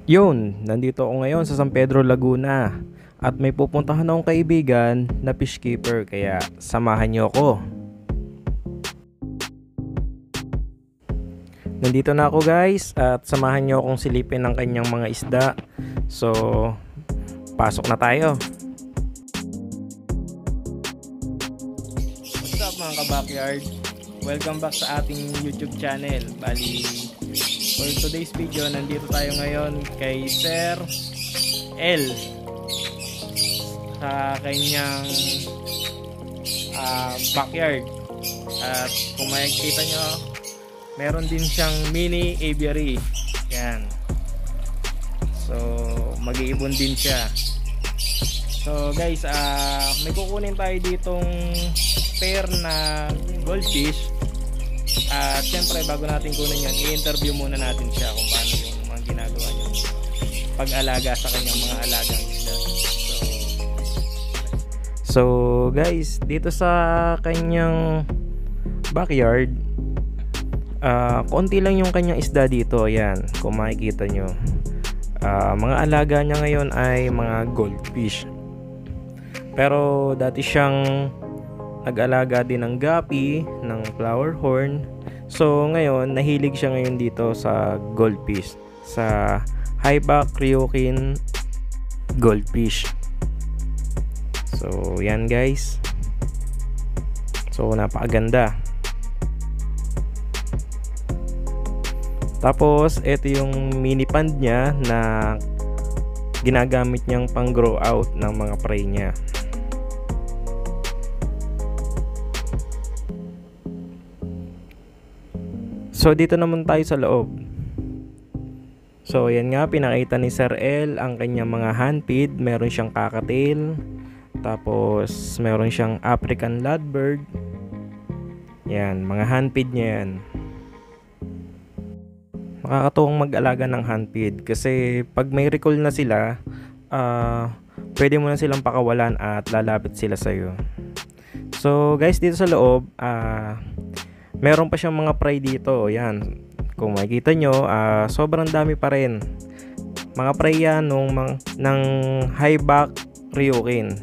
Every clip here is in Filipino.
Yun, nandito ako ngayon sa San Pedro, Laguna. At may pupuntahan akong kaibigan na fish keeper, kaya samahan niyo ako. Nandito na ako guys, at samahan niyo akong silipin ng kanyang mga isda. So, pasok na tayo. What's up mga ka-backyard? Welcome back sa ating YouTube channel. Bali, for today's video, nandito tayo ngayon kay Sir L sa kanyang backyard. At kung makikita nyo, meron din siyang mini aviary. Yan. So, mag-iibon din siya. So guys, may kukunin tayo ditong pair na goldfish. At syempre bago natin kunin yan, i-interview muna natin siya kung paano yung mga ginagawa niya pag-alaga sa kanyang mga alagang isda. So guys, dito sa kanyang backyard, konti lang yung kanyang isda dito. Ayan, kung makikita nyo, mga alaga niya ngayon ay mga goldfish. Pero dati siyang nag-alaga din ng guppy, ng flower horn. So ngayon, nahilig siya ngayon dito sa goldfish, sa high-back Ryukin goldfish. So yan guys. So napakaganda. Tapos ito yung mini pond niya na ginagamit niyang pang grow out ng mga prey niya. So dito naman tayo sa loob. So yan nga, pinakita ni Sir L ang kanyang mga handfeed. Meron siyang cockatiel, tapos meron siyang African Lovebird. Yan, mga handfeed niya yan. Makakatuwang mag-alaga ng handfeed kasi pag may recall na sila, pwede mo na silang pakawalan at lalapit sila sa'yo. So guys, dito sa loob, meron pa siyang mga prey dito. Yan, kung makikita nyo, sobrang dami pa rin mga prey yan ng high-back Ryukin.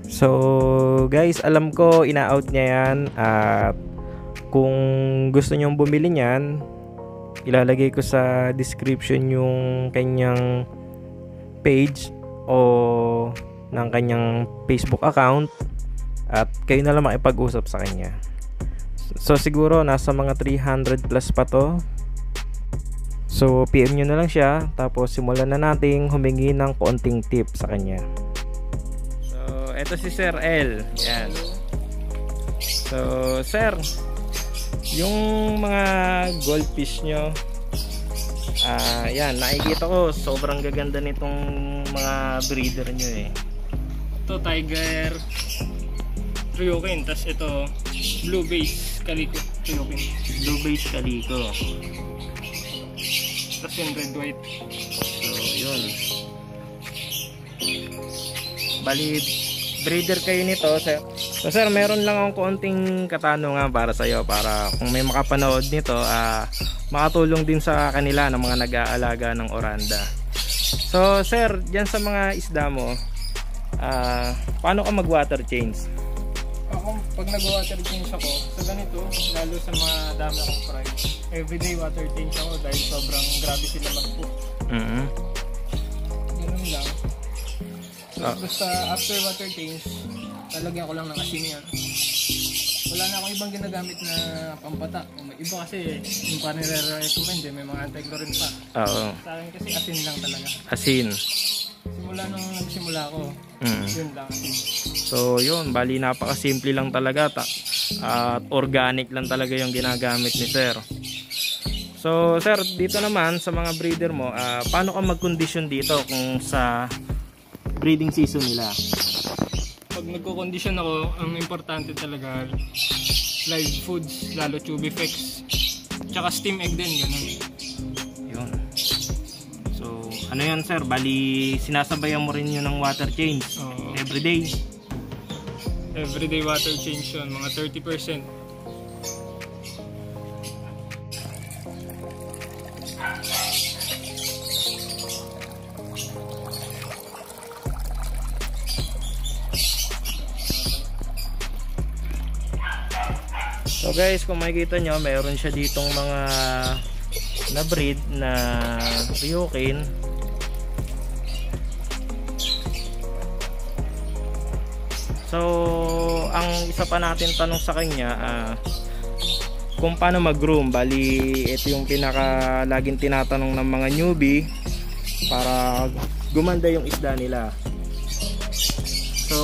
So guys, alam ko ina-out niya yan. At kung gusto nyong bumili niyan, ilalagay ko sa description yung kanyang page o ng kanyang Facebook account. At kayo na lang makipag-usap sa kanya. So siguro nasa mga 300 plus pa to. So PM nyo na lang siya. Tapos simulan na nating humingi ng konting tip sa kanya. So eto si Sir L. Yan. So Sir, yung mga goldfish nyo, yan, nakikita ko sobrang gaganda nitong mga breeder nyo eh. Ito Tiger Ryukin, tas ito Blue Base Calico Ryukin. Blue Base Calico. Tas yung red white. So yun, bali breeder kayo nito. So sir, meron lang akong konting katanungan para sa iyo, para kung may makapanood nito, makatulong din sa kanila ng mga nag-aalaga ng oranda. So sir, diyan sa mga isda mo, paano ka mag-water change? Ako, pag nag-water change ako, sa ganito, lalo sa mga dami akong fry, everyday water change ako dahil sobrang grabe sila mag-cook. Ganun lang. Basta after water change, lalagyan ko lang ng asin yan. Wala na akong ibang ginagamit na pampata. May iba kasi yung pa nire-recommend, may mga anti-chlorine pa. Oo. Sa akin kasi asin lang talaga. Asin. Simula nung nagsimula ako, yun lang asin. So yun, bali napakasimple lang talaga, at organic lang talaga yung ginagamit ni Sir. So Sir, dito naman sa mga breeder mo, paano ka mag-condition dito kung sa breeding season nila? Pag nagko-condition ako, ang importante talaga live foods, lalo Tubifex, tsaka steam egg din, ganun. Yun. So ano yan Sir, bali sinasabayan mo rin yun ng water change everyday? Everyday water change yun, mga 30%. So guys, kung makikita nyo, mayroon siya ditong mga na breed na Ryukin. So ang isa pa natin tanong sa kanya, kung paano mag-groom. Bali, ito yung pinaka laging tinatanong ng mga newbie para gumanda yung isda nila. So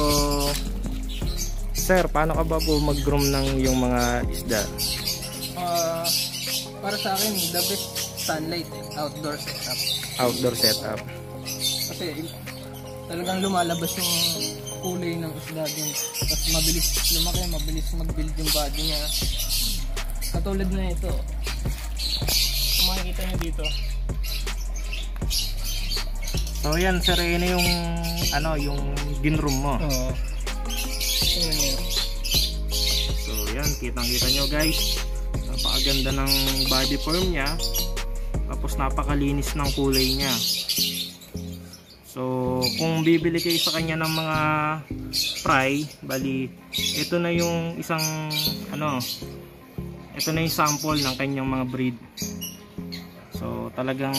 sir, paano ka ba po mag-groom ng yung mga isda? Para sa akin, the best sunlight, outdoor setup. Outdoor setup. Kasi talagang lumalabas yung kulay ng isda din. Tapos mabilis lumaki, mabilis mag-build yung body niya. Katulad na ito. Kung makikita nyo dito. So yan sir, yun yung yung ginroom mo. Oo. Tingnan nyo. So yan, kitang-kita nyo guys. Napakaganda ng body form niya. Tapos napakalinis ng kulay niya. So kung bibili kayo sa kanya ng mga fry, bali ito na yung isang ito na yung sample ng kanyang mga breed. So talagang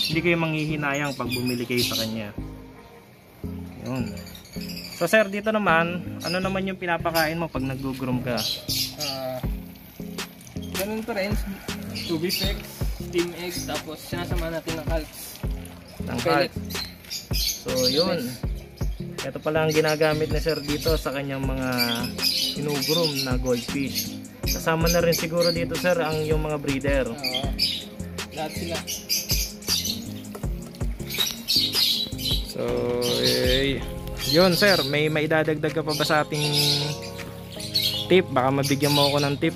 hindi kayo manghihinayang pag bumili kayo sa kanya. Yun. So sir, dito naman, ano naman yung pinapakain mo pag nag-groom ka? Ganun pa rin, 2 beef eggs, steam eggs, tapos sinasama natin ng calcs. Ng calc. So yun. Ito pala ang ginagamit ni sir dito sa kanyang mga inugroom na goldfish. Kasama na rin siguro dito sir ang yung mga breeder. Oo. Lahat sila. So yun sir, may maidadagdag ka pa ba sa ating tip? Baka mabigyan mo ako ng tip.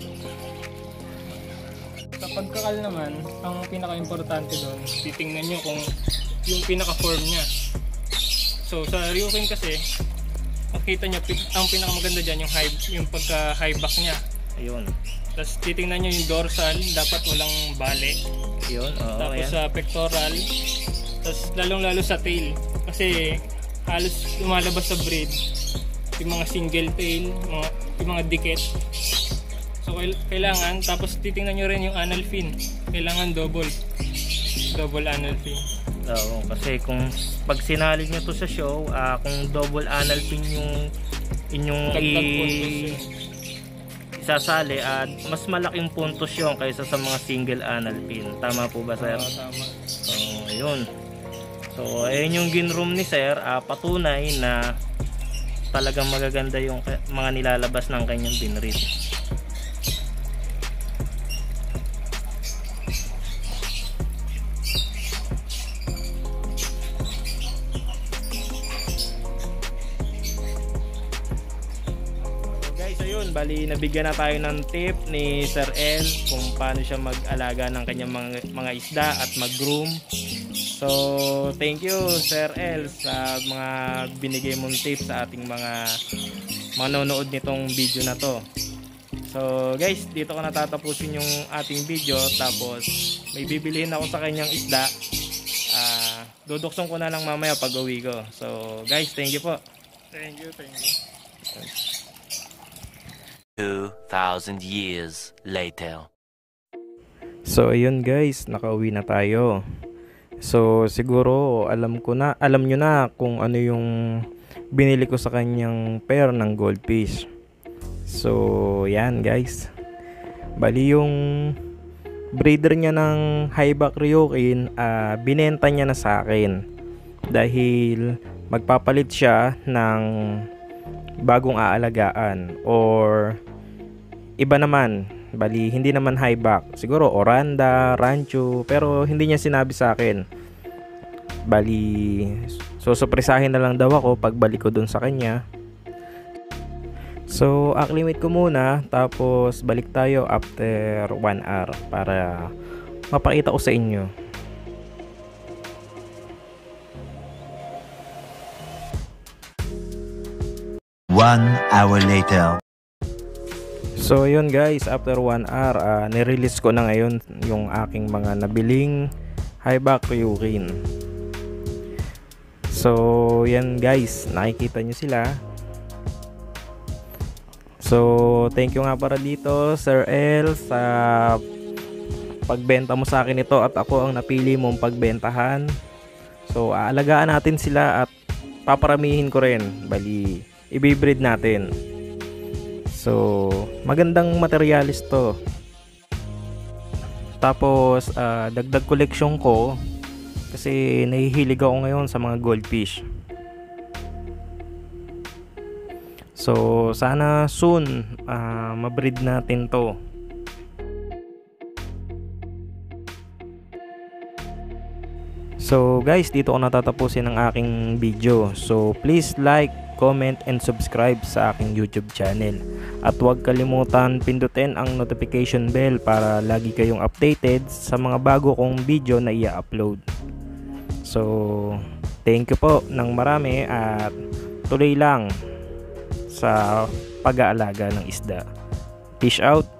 Sa pagkakal naman, ang pinaka-importante doon, titingnan nyo kung yung pinaka-form niya. So sa Ryukin kasi, makita nyo, ang pinakamaganda dyan yung pagka-high back niya. Ayun. Tapos titingnan nyo yung dorsal, dapat walang bale. Ayun, Tapos ayan. sa pectoral, tapos lalong-lalo sa tail. Kasi halos lumalabas sa breed yung mga single tail, yung mga dikit. So kailangan, tapos titingnan nyo rin yung anal fin. Kailangan double anal fin. Oo, kasi kung pag sinali nyo to sa show, kung double anal pin yung inyong isasali, at mas malaking puntos yun kaysa sa mga single anal pin. Tama po ba sir? Tama. So yun. So ayun yung ginroom ni sir, patunay na talagang magaganda yung mga nilalabas ng kanyang binreed. Bali, nabigyan na tayo ng tip ni Sir El kung paano siya mag-alaga ng kanyang mga isda at mag-groom. So, thank you Sir El sa mga binigay mong tips sa ating mga manonood nitong video na to. So guys, dito ko natatapusin yung ating video. Tapos may bibilihin ako sa kanyang isda. Dudukson ko na lang mamaya pag uwi ko. So guys, thank you po. Thank you. 2,000 years later. So ayun guys, nakauwi na tayo. So siguro alam nyo na kung ano yung binili ko sa kanyang pair ng goldfish. So yan guys, bali yung breeder niya ng highback Ryukin, binenta niya na sa akin dahil magpapalit siya ng bagong aalagaan, or iba naman, bali hindi naman highback, siguro Oranda, Rancho, pero hindi niya sinabi sa akin. Bali susupresahin na lang daw ako pagbalik ko dun sa kanya. So acclimate ko muna, tapos balik tayo after 1 hour para mapakita ko sa inyo. One hour later. So yun guys, after 1 hour, nirelease ko na ngayon yung aking mga nabiling highback Ryukin. So yan guys, nakikita nyo sila. So, thank you nga para dito, Sir El, sa pagbenta mo sa akin ito at ako ang napili mong pagbentahan. So, aalagaan natin sila at paparamihin ko rin. Bali, i-breed natin. So, magandang materialis to. Tapos, dagdag collection ko kasi nahihilig ako ngayon sa mga goldfish. So, sana soon ma-breed natin to. So guys, dito ko natatapusin ang aking video. So please like, comment, and subscribe sa aking YouTube channel. At huwag kalimutan pindutin ang notification bell para lagi kayong updated sa mga bago kong video na i-upload. So thank you po ng marami at tuloy lang sa pag-aalaga ng isda. Fish out!